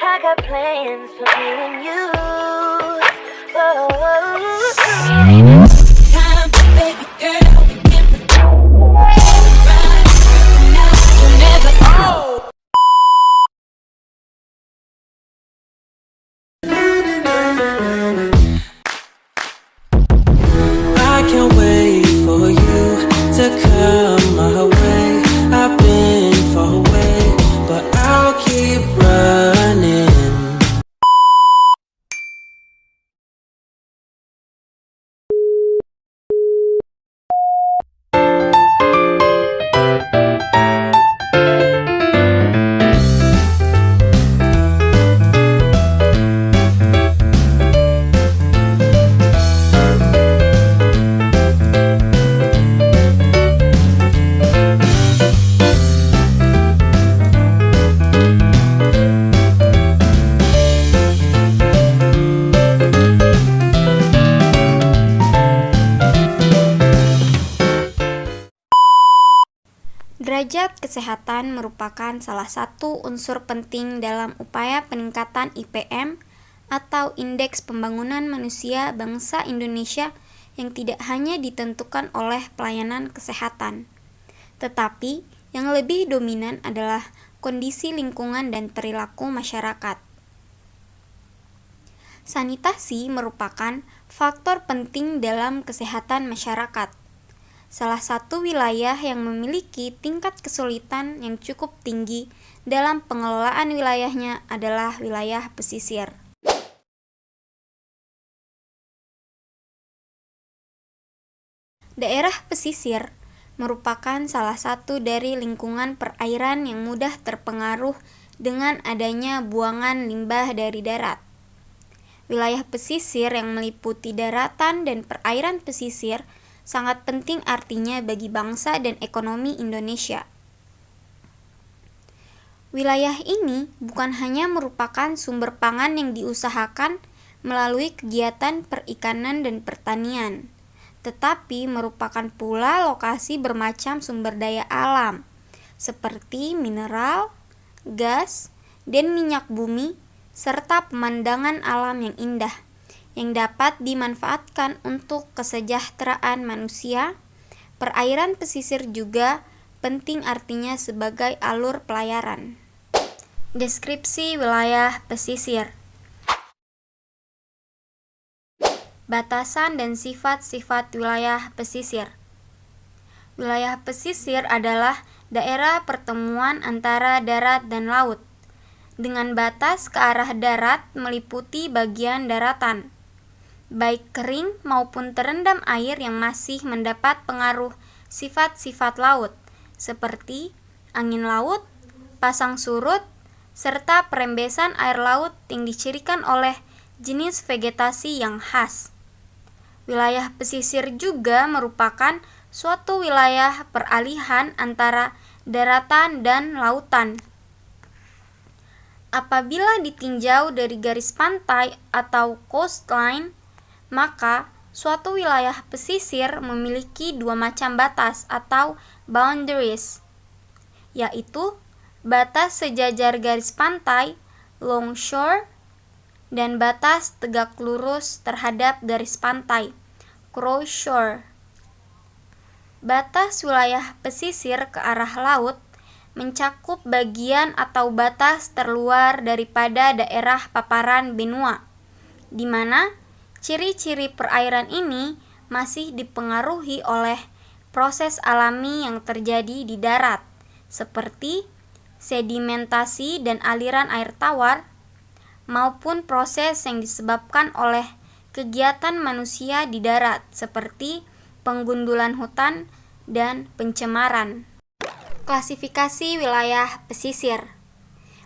I got plans for me and you. Oh. Time, baby girl, we can ride now or never. I can't wait for you to come my way. I've been far away, but I'll keep running. Derajat kesehatan merupakan salah satu unsur penting dalam upaya peningkatan IPM atau Indeks Pembangunan Manusia Bangsa Indonesia yang tidak hanya ditentukan oleh pelayanan kesehatan, tetapi yang lebih dominan adalah kondisi lingkungan dan perilaku masyarakat. Sanitasi merupakan faktor penting dalam kesehatan masyarakat. Salah satu wilayah yang memiliki tingkat kesulitan yang cukup tinggi dalam pengelolaan wilayahnya adalah wilayah pesisir. Daerah pesisir merupakan salah satu dari lingkungan perairan yang mudah terpengaruh dengan adanya buangan limbah dari darat. Wilayah pesisir yang meliputi daratan dan perairan pesisir sangat penting artinya bagi bangsa dan ekonomi Indonesia. Wilayah ini bukan hanya merupakan sumber pangan yang diusahakan melalui kegiatan perikanan dan pertanian, tetapi merupakan pula lokasi bermacam sumber daya alam, seperti mineral, gas, dan minyak bumi, serta pemandangan alam yang indah, yang dapat dimanfaatkan untuk kesejahteraan manusia. Perairan pesisir juga penting artinya sebagai alur pelayaran. Deskripsi wilayah pesisir. Batasan dan sifat-sifat wilayah pesisir. Wilayah pesisir adalah daerah pertemuan antara darat dan laut, dengan batas ke arah darat meliputi bagian daratan, baik kering maupun terendam air yang masih mendapat pengaruh sifat-sifat laut, seperti angin laut, pasang surut, serta perembesan air laut yang dicirikan oleh jenis vegetasi yang khas. Wilayah pesisir juga merupakan suatu wilayah peralihan antara daratan dan lautan. Apabila ditinjau dari garis pantai atau coastline, maka suatu wilayah pesisir memiliki dua macam batas atau boundaries, yaitu batas sejajar garis pantai, longshore, dan batas tegak lurus terhadap garis pantai, crossshore. Batas wilayah pesisir ke arah laut mencakup bagian atau batas terluar daripada daerah paparan benua, di mana ciri-ciri perairan ini masih dipengaruhi oleh proses alami yang terjadi di darat, seperti sedimentasi dan aliran air tawar, maupun proses yang disebabkan oleh kegiatan manusia di darat, seperti penggundulan hutan dan pencemaran. Klasifikasi wilayah pesisir.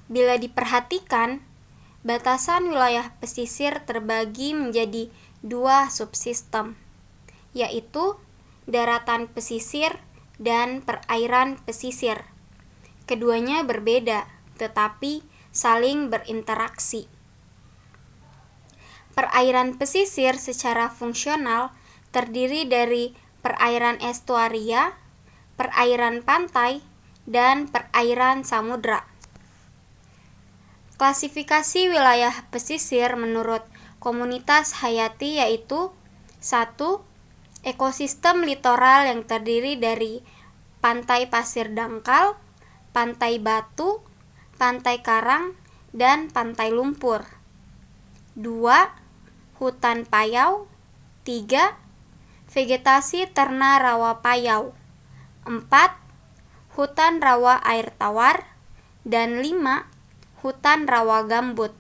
Bila diperhatikan, batasan wilayah pesisir terbagi menjadi dua subsistem, yaitu daratan pesisir dan perairan pesisir. Keduanya berbeda, tetapi saling berinteraksi. Perairan pesisir secara fungsional terdiri dari perairan estuaria, perairan pantai, dan perairan samudra. Klasifikasi wilayah pesisir menurut Komunitas Hayati yaitu 1. Ekosistem litoral yang terdiri dari pantai pasir dangkal, pantai batu, pantai karang, dan pantai lumpur. 2. Hutan payau. 3. Vegetasi terna rawa payau. 4. Hutan rawa air tawar. Dan 5. Hutan rawa gambut.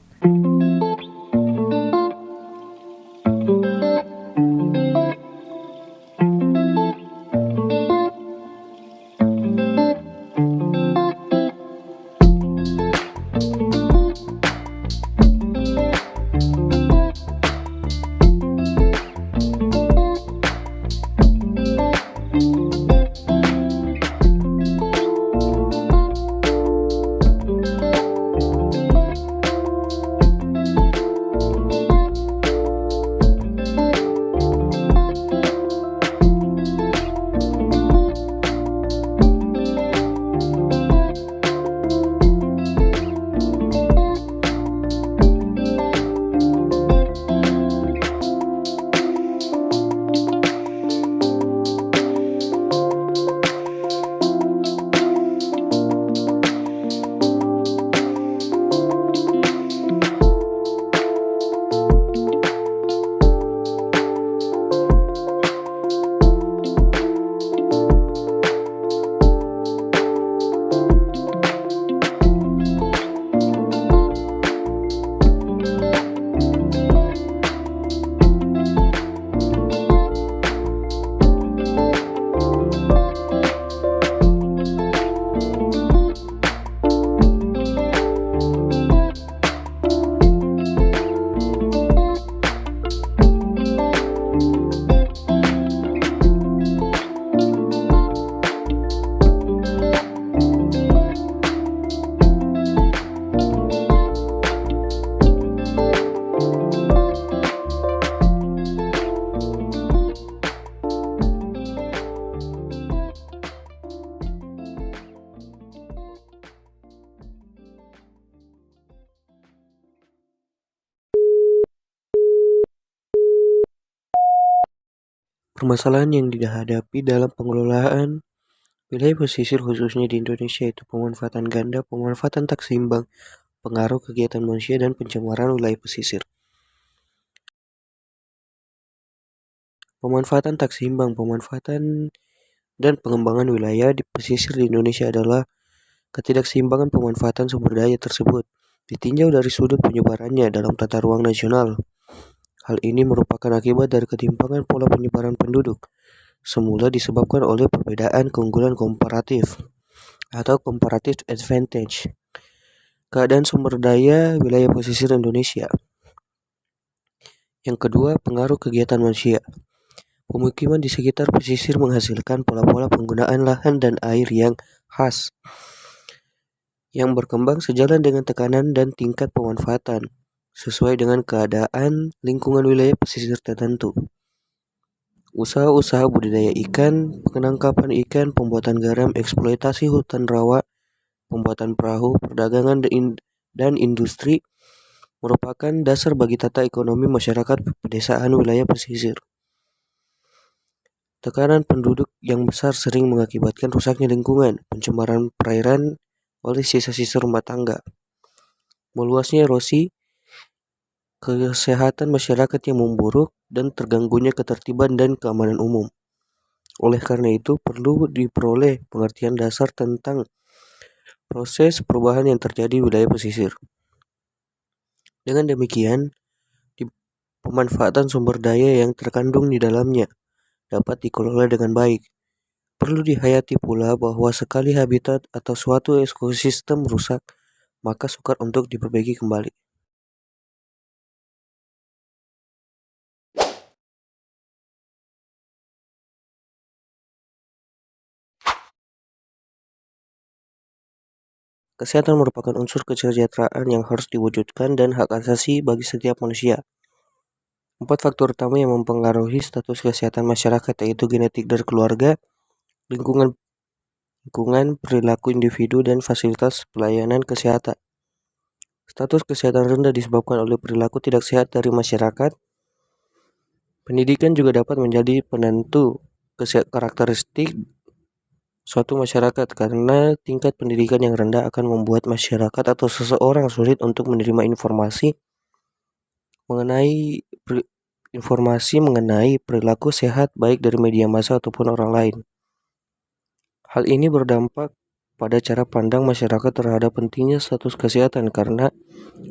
Permasalahan yang dihadapi dalam pengelolaan wilayah pesisir khususnya di Indonesia itu pemanfaatan ganda, pemanfaatan tak seimbang, pengaruh kegiatan manusia dan pencemaran wilayah pesisir. Pemanfaatan tak seimbang, pemanfaatan dan pengembangan wilayah di pesisir di Indonesia adalah ketidakseimbangan pemanfaatan sumber daya tersebut ditinjau dari sudut penyebarannya dalam tata ruang nasional. Hal ini merupakan akibat dari ketimpangan pola penyebaran penduduk, semula disebabkan oleh perbedaan keunggulan komparatif atau comparative advantage. Keadaan sumber daya wilayah pesisir Indonesia. Yang kedua, pengaruh kegiatan manusia. Pemukiman di sekitar pesisir menghasilkan pola-pola penggunaan lahan dan air yang khas, yang berkembang sejalan dengan tekanan dan tingkat pemanfaatan, sesuai dengan keadaan lingkungan wilayah pesisir tertentu. Usaha-usaha budidaya ikan, penangkapan ikan, pembuatan garam, eksploitasi hutan rawa, pembuatan perahu, perdagangan dan industri merupakan dasar bagi tata ekonomi masyarakat pedesaan wilayah pesisir. Tekanan penduduk yang besar sering mengakibatkan rusaknya lingkungan, pencemaran perairan oleh sisa-sisa rumah tangga, meluasnya erosi, kesehatan masyarakat yang memburuk, dan terganggunya ketertiban dan keamanan umum. Oleh karena itu, perlu diperoleh pengertian dasar tentang proses perubahan yang terjadi di wilayah pesisir. Dengan demikian, pemanfaatan sumber daya yang terkandung di dalamnya dapat dikelola dengan baik. Perlu dihayati pula bahwa sekali habitat atau suatu ekosistem rusak, maka sukar untuk diperbaiki kembali. Kesehatan merupakan unsur kesejahteraan yang harus diwujudkan dan hak asasi bagi setiap manusia. 4 faktor utama yang mempengaruhi status kesehatan masyarakat yaitu genetik dari keluarga, lingkungan, perilaku individu, dan fasilitas pelayanan kesehatan. Status kesehatan rendah disebabkan oleh perilaku tidak sehat dari masyarakat. Pendidikan juga dapat menjadi penentu karakteristik suatu masyarakat karena tingkat pendidikan yang rendah akan membuat masyarakat atau seseorang sulit untuk menerima mengenai informasi mengenai perilaku sehat baik dari media massa ataupun orang lain. Hal ini berdampak pada cara pandang masyarakat terhadap pentingnya status kesehatan karena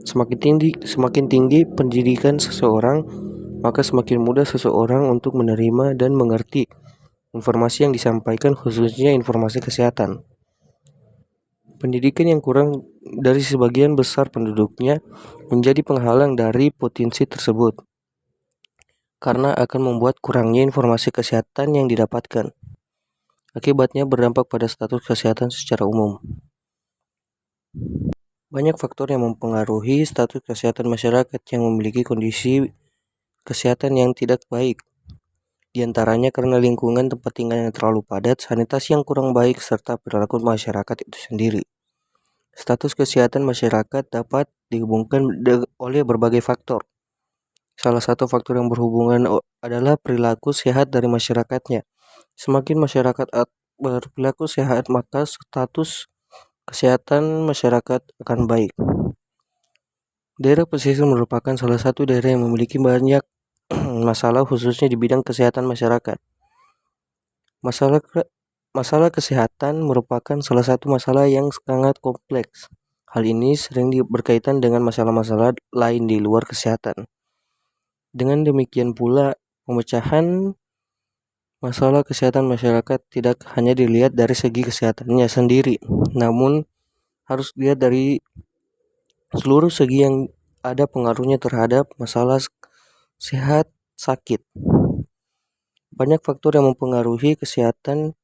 semakin tinggi pendidikan seseorang, maka semakin mudah seseorang untuk menerima dan mengerti informasi yang disampaikan, khususnya informasi kesehatan. Pendidikan yang kurang dari sebagian besar penduduknya menjadi penghalang dari potensi tersebut karena akan membuat kurangnya informasi kesehatan yang didapatkan. Akibatnya berdampak pada status kesehatan secara umum. Banyak faktor yang mempengaruhi status kesehatan masyarakat yang memiliki kondisi kesehatan yang tidak baik. Di antaranya karena lingkungan tempat tinggal yang terlalu padat, sanitasi yang kurang baik, serta perilaku masyarakat itu sendiri. Status kesehatan masyarakat dapat dihubungkan oleh berbagai faktor. Salah satu faktor yang berhubungan adalah perilaku sehat dari masyarakatnya. Semakin masyarakat berperilaku sehat, maka status kesehatan masyarakat akan baik. Daerah pesisir merupakan salah satu daerah yang memiliki banyak masalah khususnya di bidang kesehatan masyarakat. Masalah kesehatan merupakan salah satu masalah yang sangat kompleks. Hal ini sering berkaitan dengan masalah-masalah lain di luar kesehatan. Dengan demikian pula, pemecahan masalah kesehatan masyarakat tidak hanya dilihat dari segi kesehatannya sendiri, namun harus dilihat dari seluruh segi yang ada pengaruhnya terhadap masalah sehat sakit. Banyak faktor yang mempengaruhi kesehatan,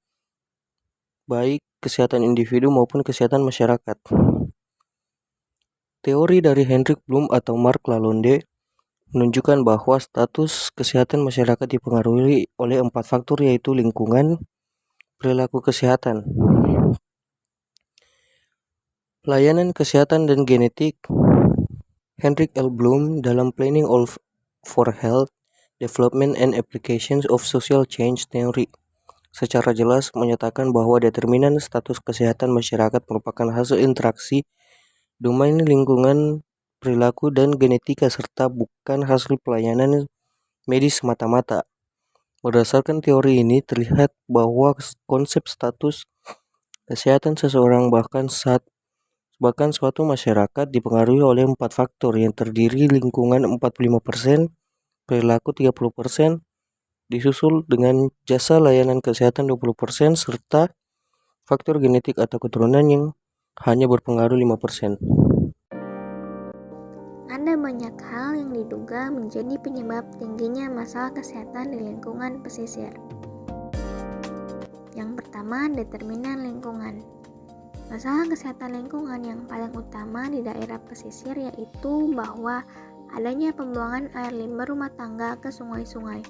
baik kesehatan individu maupun kesehatan masyarakat. Teori dari Hendrik Bloom atau Mark Lalonde menunjukkan bahwa status kesehatan masyarakat dipengaruhi oleh 4 faktor, yaitu lingkungan, perilaku kesehatan, pelayanan kesehatan dan genetik. Hendrik L. Bloom dalam Planning for Health, Development and Applications of Social Change Theory secara jelas menyatakan bahwa determinan status kesehatan masyarakat merupakan hasil interaksi domain lingkungan, perilaku, dan genetika serta bukan hasil pelayanan medis semata-mata. Berdasarkan teori ini terlihat bahwa konsep status kesehatan seseorang bahkan suatu masyarakat dipengaruhi oleh 4 faktor yang terdiri lingkungan 45%, perilaku 30%, disusul dengan jasa layanan kesehatan 20%, serta faktor genetik atau keturunan yang hanya berpengaruh 5%. Ada banyak hal yang diduga menjadi penyebab tingginya masalah kesehatan di lingkungan pesisir. Yang pertama, determinan lingkungan. Masalah kesehatan lingkungan yang paling utama di daerah pesisir yaitu bahwa adanya pembuangan air limbah rumah tangga ke sungai-sungai.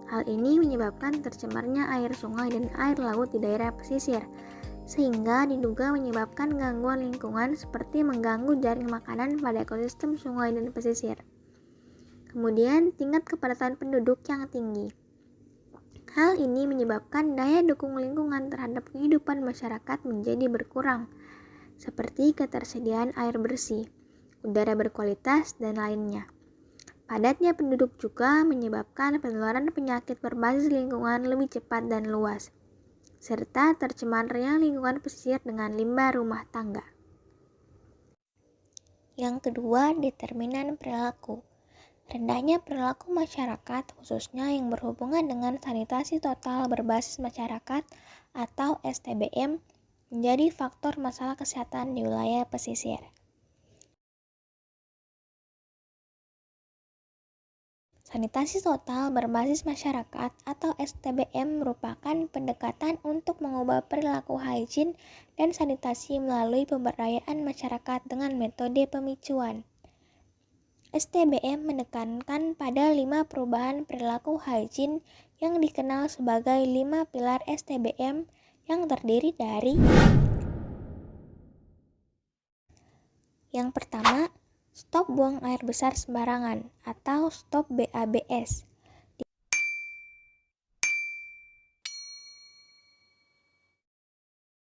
Hal ini menyebabkan tercemarnya air sungai dan air laut di daerah pesisir, sehingga diduga menyebabkan gangguan lingkungan seperti mengganggu jaring makanan pada ekosistem sungai dan pesisir. Kemudian, tingkat kepadatan penduduk yang tinggi. Hal ini menyebabkan daya dukung lingkungan terhadap kehidupan masyarakat menjadi berkurang, seperti ketersediaan air bersih, udara berkualitas, dan lainnya. Padatnya penduduk juga menyebabkan penularan penyakit berbasis lingkungan lebih cepat dan luas, serta tercemarnya lingkungan pesisir dengan limbah rumah tangga. Yang kedua, determinan perilaku. Rendahnya perilaku masyarakat, khususnya yang berhubungan dengan sanitasi total berbasis masyarakat atau STBM, menjadi faktor masalah kesehatan di wilayah pesisir. Sanitasi total berbasis masyarakat atau STBM merupakan pendekatan untuk mengubah perilaku hygiene dan sanitasi melalui pemberdayaan masyarakat dengan metode pemicuan. STBM menekankan pada 5 perubahan perilaku hygiene yang dikenal sebagai 5 pilar STBM yang terdiri dari Yang pertama, stop buang air besar sembarangan atau stop BABS.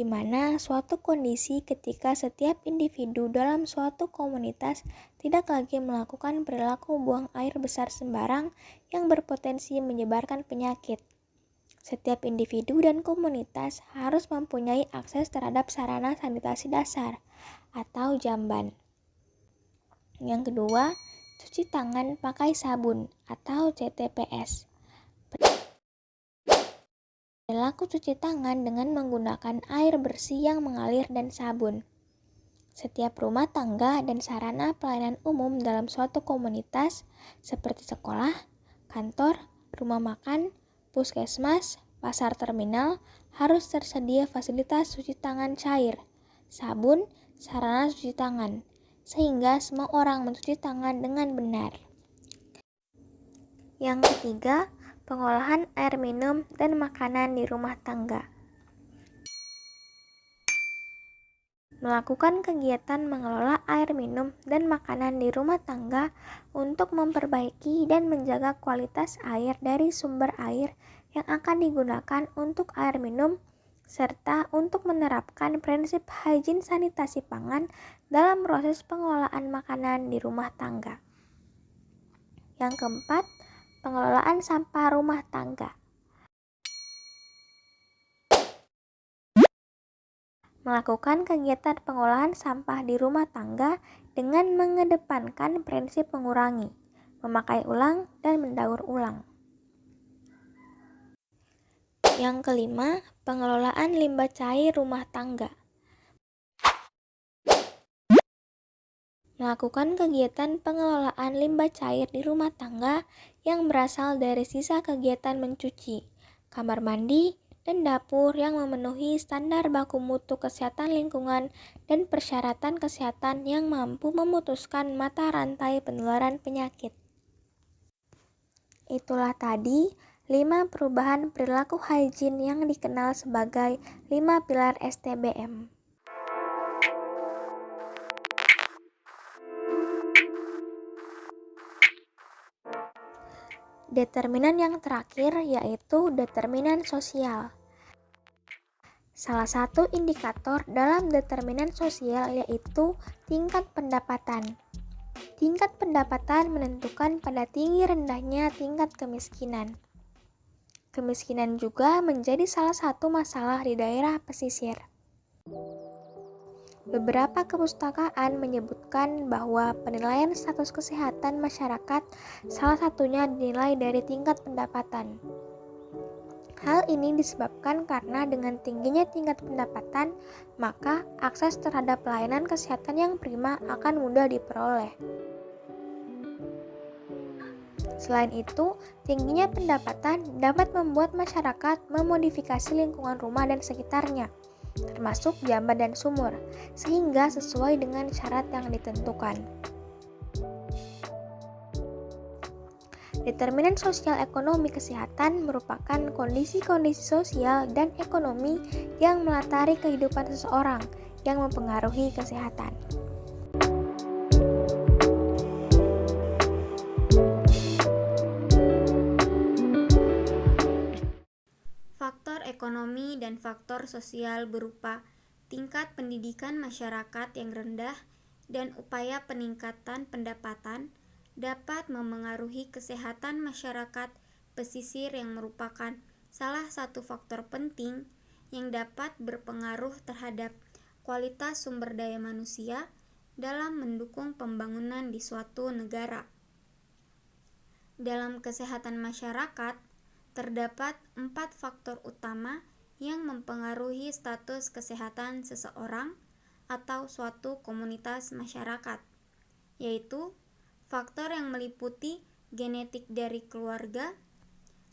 Di mana suatu kondisi ketika setiap individu dalam suatu komunitas tidak lagi melakukan perilaku buang air besar sembarang yang berpotensi menyebarkan penyakit. Setiap individu dan komunitas harus mempunyai akses terhadap sarana sanitasi dasar atau jamban. Yang kedua, cuci tangan pakai sabun atau CTPS. Perilaku cuci tangan dengan menggunakan air bersih yang mengalir dan sabun. Setiap rumah tangga dan sarana pelayanan umum dalam suatu komunitas seperti sekolah, kantor, rumah makan, puskesmas, pasar terminal harus tersedia fasilitas cuci tangan cair, sabun, sarana cuci tangan, sehingga semua orang mencuci tangan dengan benar. Yang ketiga, pengolahan air minum dan makanan di rumah tangga. Melakukan kegiatan mengelola air minum dan makanan di rumah tangga untuk memperbaiki dan menjaga kualitas air dari sumber air yang akan digunakan untuk air minum, serta untuk menerapkan prinsip higien sanitasi pangan dalam proses pengelolaan makanan di rumah tangga. Yang keempat, pengelolaan sampah rumah tangga. Melakukan kegiatan pengolahan sampah di rumah tangga dengan mengedepankan prinsip mengurangi, memakai ulang, dan mendaur ulang. Yang kelima, pengelolaan limbah cair rumah tangga. Melakukan kegiatan pengelolaan limbah cair di rumah tangga yang berasal dari sisa kegiatan mencuci, kamar mandi, dan dapur yang memenuhi standar baku mutu kesehatan lingkungan dan persyaratan kesehatan yang mampu memutuskan mata rantai penularan penyakit. Itulah tadi 5 perubahan perilaku higien yang dikenal sebagai 5 pilar STBM. Determinan yang terakhir yaitu determinan sosial. Salah satu indikator dalam determinan sosial yaitu tingkat pendapatan. Tingkat pendapatan menentukan pada tinggi rendahnya tingkat kemiskinan. Kemiskinan juga menjadi salah satu masalah di daerah pesisir. Beberapa kepustakaan menyebutkan bahwa penilaian status kesehatan masyarakat salah satunya dinilai dari tingkat pendapatan. Hal ini disebabkan karena dengan tingginya tingkat pendapatan, maka akses terhadap pelayanan kesehatan yang prima akan mudah diperoleh. Selain itu, tingginya pendapatan dapat membuat masyarakat memodifikasi lingkungan rumah dan sekitarnya, termasuk jamban dan sumur, sehingga sesuai dengan syarat yang ditentukan. Determinan sosial ekonomi kesehatan merupakan kondisi-kondisi sosial dan ekonomi yang melatari kehidupan seseorang yang mempengaruhi kesehatan. Faktor ekonomi dan faktor sosial berupa tingkat pendidikan masyarakat yang rendah dan upaya peningkatan pendapatan dapat memengaruhi kesehatan masyarakat pesisir yang merupakan salah satu faktor penting yang dapat berpengaruh terhadap kualitas sumber daya manusia dalam mendukung pembangunan di suatu negara. Dalam kesehatan masyarakat, terdapat 4 faktor utama yang mempengaruhi status kesehatan seseorang atau suatu komunitas masyarakat, yaitu faktor yang meliputi genetik dari keluarga,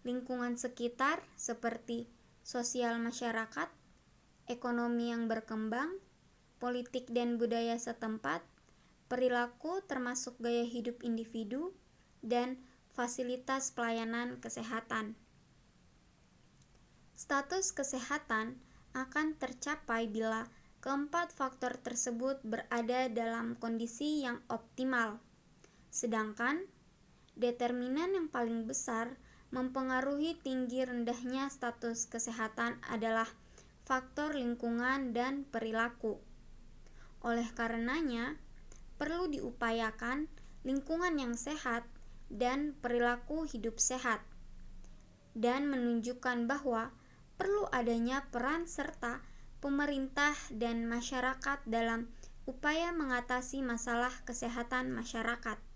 lingkungan sekitar seperti sosial masyarakat, ekonomi yang berkembang, politik dan budaya setempat, perilaku termasuk gaya hidup individu, dan fasilitas pelayanan kesehatan. Status kesehatan akan tercapai bila Keempat faktor tersebut berada dalam kondisi yang optimal. Sedangkan determinan yang paling besar mempengaruhi tinggi rendahnya status kesehatan adalah faktor lingkungan dan perilaku. Oleh karenanya, perlu diupayakan lingkungan yang sehat dan perilaku hidup sehat, dan menunjukkan bahwa perlu adanya peran serta pemerintah dan masyarakat dalam upaya mengatasi masalah kesehatan masyarakat.